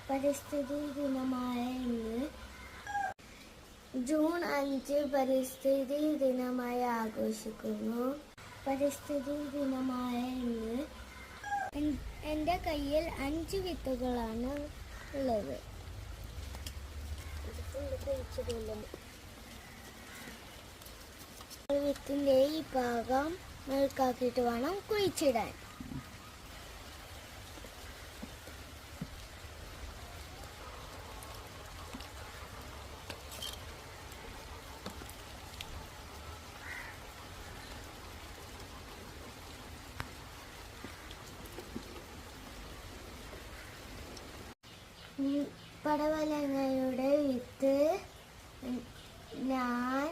പരിസ്ഥിതി ദിനമായ ഇന്ന് ജൂൺ 5 പരിസ്ഥിതി ദിനമായി ആഘോഷിക്കുന്നു. പരിസ്ഥിതി ദിനമായ ഇന്ന് എൻ്റെ കയ്യിൽ 5 വിത്തുകളാണ് ഉള്ളത്. വിത്തിന്റെ ഈ ഭാഗം മെഴുക്കാക്കിയിട്ട് വേണം കുഴിച്ചിടാൻ. പടവലങ്ങയുടെ വിത്ത് ഞാൻ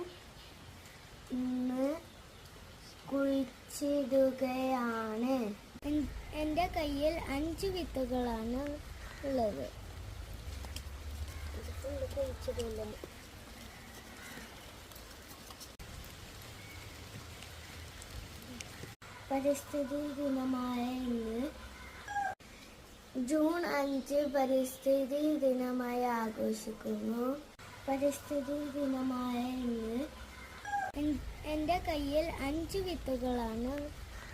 ഇന്ന് കുഴിച്ചിടുകയാണ്. എൻ്റെ കയ്യിൽ 5 വിത്തുകളാണ് ഉള്ളത്. പരിസ്ഥിതി ദിനമായ ഇന്ന് ജൂൺ 5 പരിസ്ഥിതി ദിനമായി ആഘോഷിക്കുന്നു. പരിസ്ഥിതി ദിനമായ ഇന്ന് എൻ്റെ കയ്യിൽ 5 വിത്തുകളാണ്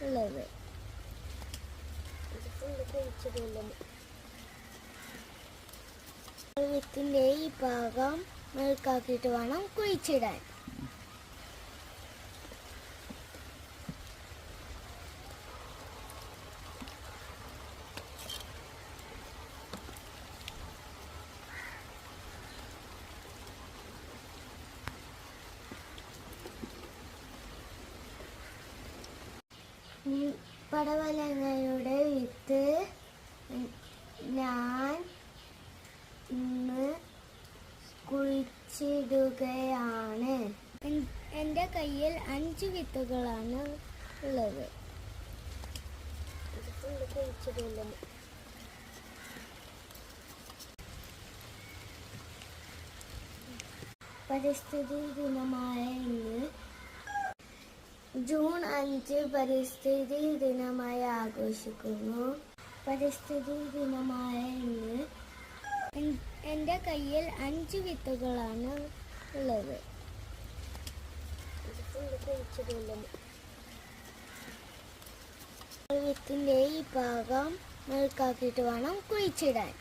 ഉള്ളത്. വിത്തിന്റെ ഈ ഭാഗം മെഴുക്കാക്കിയിട്ട് വേണം കുഴിച്ചിടാൻ. പടവലങ്ങയുടെ വിത്ത് ഞാൻ ഇന്ന് കുഴിച്ചിടുകയാണ്. എൻ്റെ കയ്യിൽ 5 വിത്തുകളാണ് ഉള്ളത്. പരിസ്ഥിതി ദിനമായ ഇന്ന് ജൂൺ 5 പരിസ്ഥിതി ദിനമായി ആഘോഷിക്കുന്നു. പരിസ്ഥിതി ദിനമായ ഇന്ന് എൻ്റെ കയ്യിൽ 5 വിത്തുകളാണ് ഉള്ളത്. വിത്തിന്റെ ഈ ഭാഗം മെഴുക്കാക്കിയിട്ട് വേണം കുഴിച്ചിടാൻ.